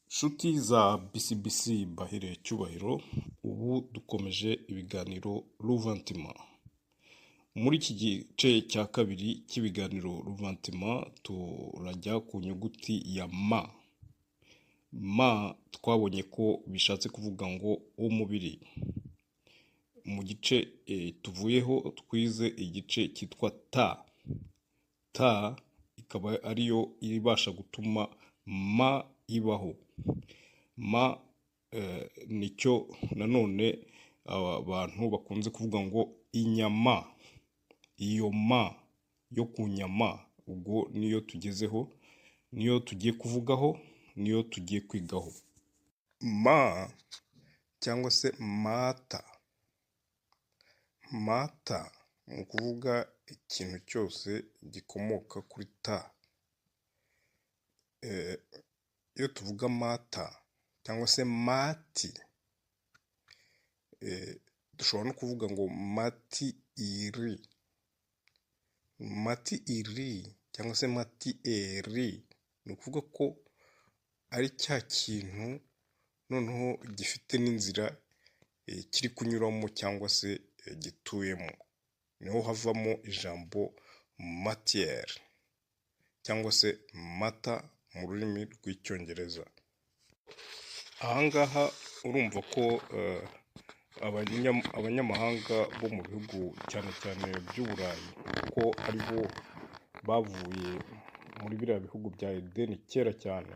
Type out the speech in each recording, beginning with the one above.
Nshuti za BCBC Bahire Cyubahiro, ubu dukomeje ibiganiro Ruvantima. Muri iki gice cya kabiri cy'ibiganiro Ruvantima turajya ku nyuguti ya ma. Ma twabonye ko bishatse kuvuga ngo umubiri. Mu gice tuvuyeho twize igice cyitwa ta. Ta ikaba ariyo ibasha gutuma ma ibaho. Ma nicyo nanone abantu bakunze kuvuga ngo inyama. Iyo ma yo ku nyama ubwo niyo tugezeho, niyo tugiye kuvugaho, niyo tugiye kwigaho. Ma cyangwa se mata. Mata ni ukuvuga ikintu cyose gikomoka kuri ta. Iyo tuvuga mata cyangwa se mati, dushobora no kuvuga ngo mati iri. Mati iri cyangwa se mati eri ni ukuvuga ko ari cya kintu noneho gifite n'inzira kiri kunyuramo cyangwa se gituyemo. Niho havamo ijambo matière cyangwa se mata mu rurimi rw'icyongereza. Aha ngaha urumva ko abanyamahanga bo mu bihugu cyane cyane by'Uburayi, ko ari bo bavuye muri biriya bihugu bya Edeni kera cyane,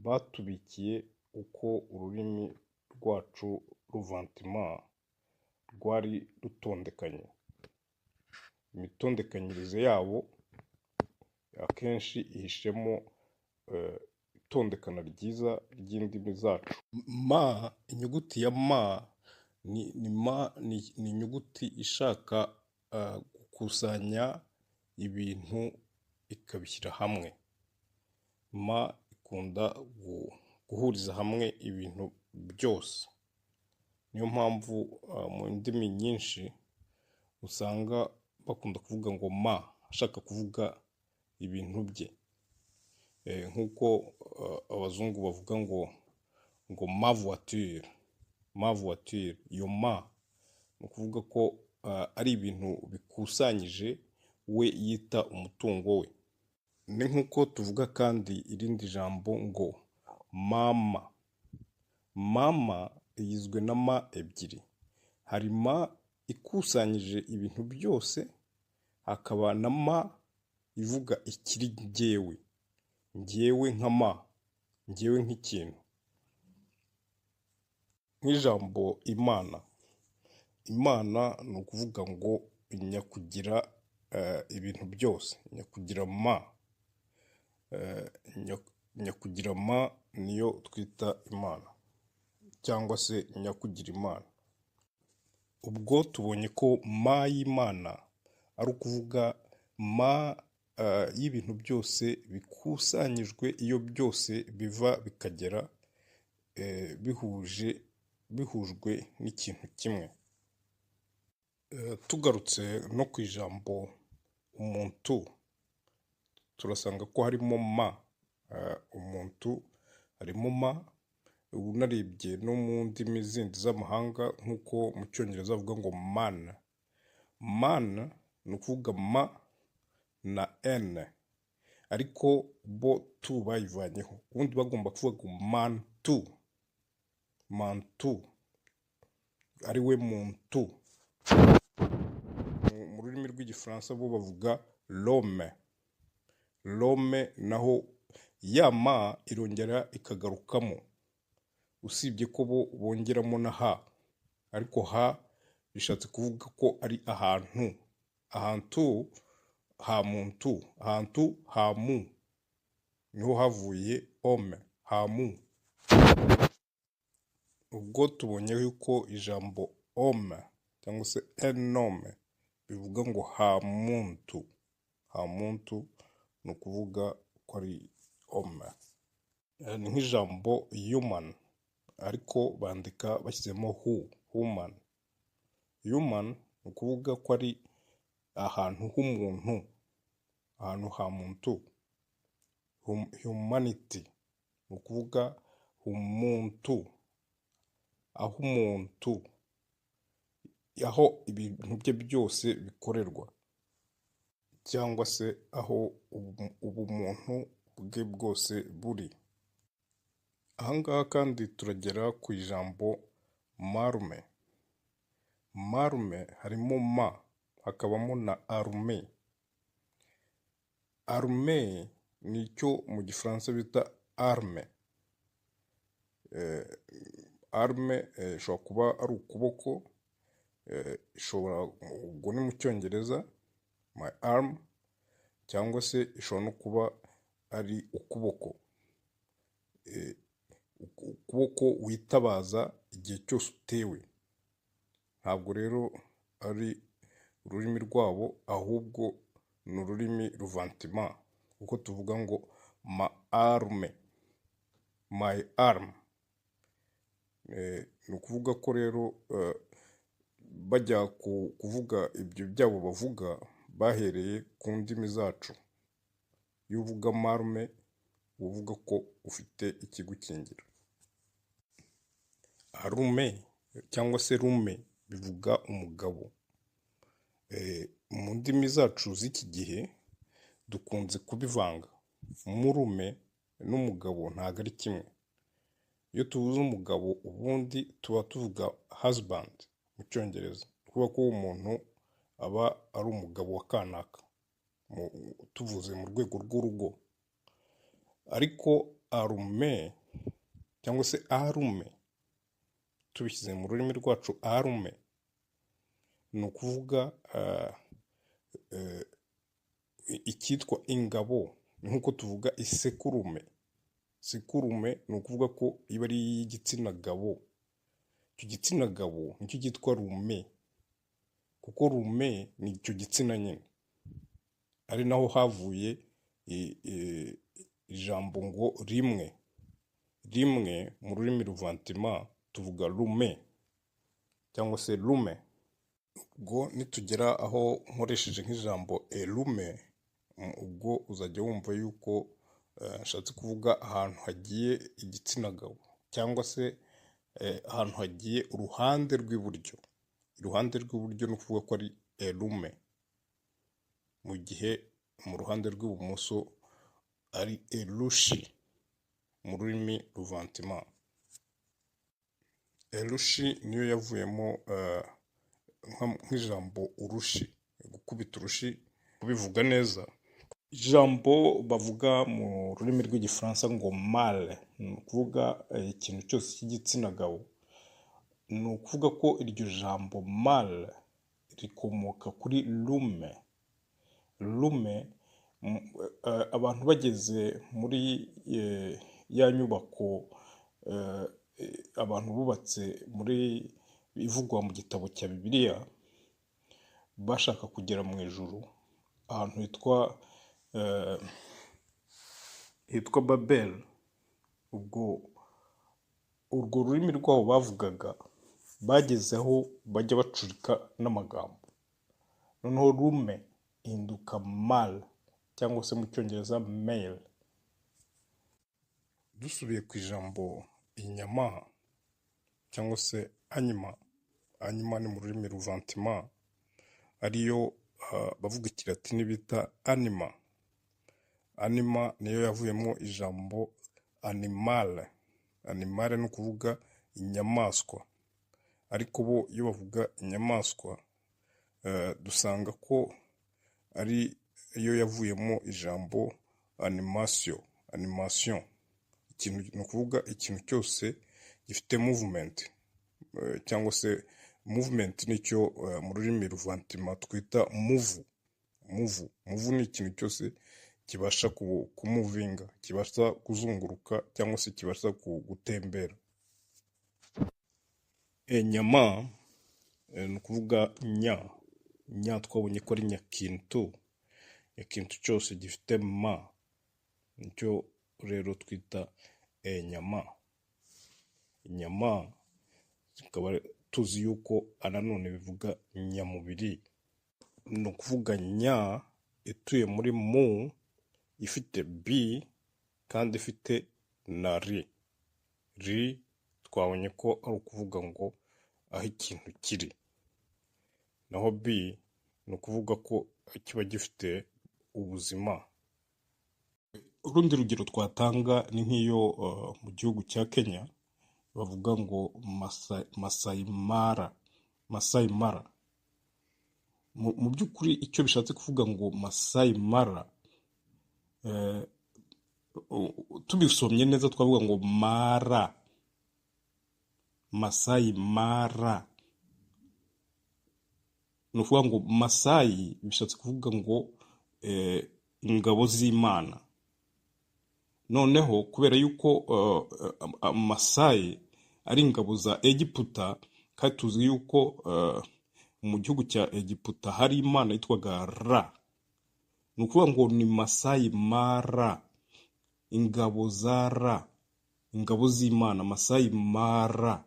batubikiye uko ururimi rwacu Ruvantima rwari rutondekanye. Imitondekanyirize yabo akenshi ihishemo itondekana ryiza ry'indimi zacu. Ma, inyuguti ya ma ni inyuguti ishaka gukusanya ibintu ikabishyira hamwe. Ma ikunda guhuriza hamwe ibintu byose. Niyo mpamvu mu ndimi nyinshi usanga bakunda kuvuga ngo ma ashaka kuvuga ibintu bye. Nk'uko abazungu bavuga ngo ma voiture. Ma voiture, iyo ma ni ukuvuga ko ari ibintu bikusanyije we yita umutungo we. Ni nk'uko tuvuga kandi irindi jambo ngo mama. Mama igizwe na ma ebyiri. Hari ma ikusanyije ibintu byose, hakaba na ma ivuga ikiri njyewe. Njyewe nka ma, njyewe nk'ikintu. Nk'ijambo Imana. Imana ni ukuvuga ngo nyakugira ibintu byose. Nyakugira ma. Nyakugira ma niyo twita Imana cyangwa se nyakugira Imana. Ubwo tubonye ko ma y'Imana ari ukuvuga ma y'ibintu byose bikusanyijwe, iyo byose biva bikagera bihujwe n'ikintu kimwe. Tugarutse no ku ijambo umuntu, turasanga ko harimo ma. Umuntu harimo ma. Unarebye no mu ndimi zindi z'amahanga nk'uko mu cyongereza bavuga ngo man. Man ni ukuvuga ma na n, ariko bo tu bayivanyeho. Ubundi bagomba kuvuga ngo mantu. Mantu ari we muntu. Mu rurimi rw'igifaransa bo bavuga l'homme. L'homme naho ya ma irongera ikagarukamo, usibye ko bo bongeramo na ha, ariko ha bishatse kuvuga ko ari ahantu. Ahantu ha muntu, ahantu ha mu, niho havuye homme, ha mu. Ubwo tubonye yuko ijambo homme cyangwa se un homme bivuga ngo ha muntu. Ha muntu ni ukuvuga ko ari homme. Ni nk'ijambo human, ariko bandika bashyizemo hu, human. Human ni ukuvuga ko ari ahantu h'umuntu, ahantu ha muntu. Humanity ni ukuvuga umuntu, aho umuntu, aho ibintu bye byose bikorerwa, cyangwa se aho ubumuntu bwe bwose buri. Aha ngaha kandi turagera ku ijambo marume. Marume harimo ma, hakabamo na arume. Arume ni icyo mu gifaransa bita arme. Arme ishobora kuba ari ukuboko, ishobora, ubwo ni mu cyongereza, my arm, cyangwa se ishobora no kuba ari ukuboko, ukuboko witabaza igihe cyose utewe. Ntabwo rero ari ururimi rwabo, ahubwo ni ururimi ruvantima, kuko tuvuga ngo ma arme, my arm. Ni ukuvuga ko rero bajya kuvuga ibyo byabo bavuga bahereye ku ndimi zacu. Iyo uvuga marume uvuga ko ufite ikigukingira. Arume cyangwa se rume bivuga umugabo. Mu ndimi zacu z'iki gihe dukunze kubivanga. Murume n'umugabo ntabwo ari kimwe. Iyo tuvuze umugabo ubundi tuba tuvuga husband mu cyongereza, kuvuga ko umuntu aba ari umugabo wa kanaka, tuvuze mu rwego rw'urugo. Ariko arume cyangwa se arume, tubishyize mu rurimi rwacu, arume ni ukuvuga icyitwa ingabo, nk'uko tuvuga isekurume. Sekurume ni ukuvuga ko iba ari iy'igitsina gabo. Icyo gitsina gabo nicyo cyitwa rume, kuko rume ni icyo gitsina nyine. Ari naho havuye ijambo ngo rimwe. Rimwe mu rurimi ruvantima tuvuga rume cyangwa se rume. Ubwo nitugera aho nkoresheje nk'ijambo erume, ubwo uzajya wumva yuko nshatse kuvuga ahantu hagiye igitsina gabo, cyangwa se ahantu hagiye uruhande rw'iburyo. Iruhande rw'iburyo ni ukuvuga ko ari erume, mu gihe mu ruhande rw'ibumoso ari erushi mu rurimi ruvantima. Erushi niyo yavuyemo nk'ijambo urushi, gukubita urushi, kubivuga neza. Ijambo bavuga mu rurimi rw'igifaransa ngo male, ni ukuvuga ikintu cyose cy'igitsina gabo. Ni ukuvuga ko iryo jambo male rikomoka kuri rume. Rume, abantu bageze muri ya nyubako abantu bubatse muri ivugwa mu gitabo cya Bibiliya, bashaka kugera mu ijuru, ahantu hitwa Babeli. Ubwo urwo rurimi rwabo bavugaga bageze aho bajya bacurika n'amagambo, noneho rume ihinduka male, cyangwa se mu cyongereza male. Dusubiye ku ijambo inyama cyangwa se anyima. Anyima ni mu rurimi ruvantima, ariyo bavuga ikilatini bita anima. Anima niyo yavuyemo ijambo animale. Animale ni ukuvuga inyamaswa, ariko bo iyo bavuga inyamaswa dusanga ko ari yo yavuyemo ijambo animation. Animation ni ukuvuga ikintu cyose gifite movement, cyangwa se movement nicyo mu rurimi ruvantima twita muvu. Muvu ni ikintu cyose kibasha kumuvinga, kibasha kuzunguruka, cyangwa se kibasha gutembera. Nyama ni ukuvuga nya twabonye ko ari nyakintu. Ikintu cyose gifite ma nicyo rero twita nyama. Inyama zikaba tuzi yuko nanone bivuga nyamubiri. Ni ukuvuga nya ituye muri mu, ifite bi kandi ifite na ri. ri twabonye ko ari ukuvuga ngo aho ikintu kiri, naho bi ni ukuvuga ko kiba gifite ubuzima. Urundi rugero twatanga ni nk'iyo mu gihugu cya Kenya bavuga ngo Masai Mara. Mu by'ukuri icyo bishatse kuvuga ngo Masai Mara, tubisomye neza twavuga ngo Masai Mara. Ni ukuvuga ngo Masai bishatse kuvuga ngo ingabo z'Imana. Noneho kubera yuko Masai ari ingabo za Egiputa, kandi tuzi yuko mu gihugu cya Egiputa hari imana yitwaga Ra. Ni ukuvuga ngo ni Masai Mara, ingabo za Ra, ingabo z'Imana, Masai Mara,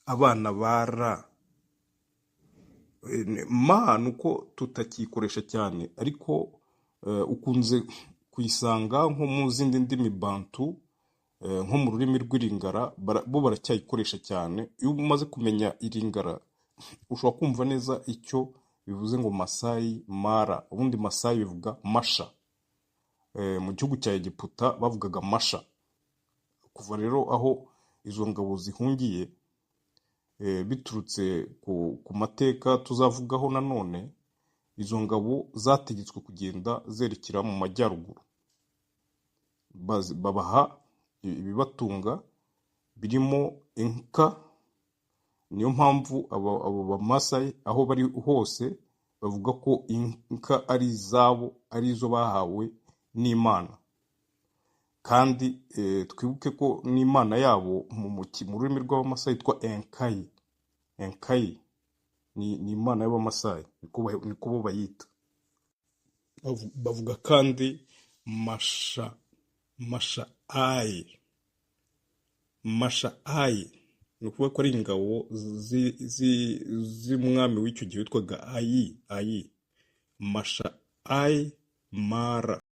abana ba Ra. Nuko tutakikoresha cyane, ariko ukunze kuyisanga nko mu zindi ndimi bantu, nko mu rurimi rw'Iringara bo baracyayikoresha cyane. Iyo umaze kumenya Iringara ushobora kumva neza icyo bivuze ngo Masai Mara. Ubundi Masai bivuga Masha, mu gihugu cya Egiputa bavugaga Masha. Kuva rero aho izo ngabo zihungiye, biturutse ku mateka tuzavugaho nanone, izo ngabo zategetswe kugenda zerekera mu majyaruguru, babaha ibibatunga birimo inka. Niyo mpamvu abo Bamasai aho bari hose bavuga ko inka ari izabo, ari izo bahawe n'Imana. Kandi twibuke ko n'Imana yabo mu rurimi rw'Abamasai yitwa Enkai. Ni Imana y'Abamasai, niko bo bayita. Bavuga kandi Masha'ai. Ni ukuvuga ko ari ingabo z'umwami w'icyo gihe witwaga Ayi. Masha'ai Mara.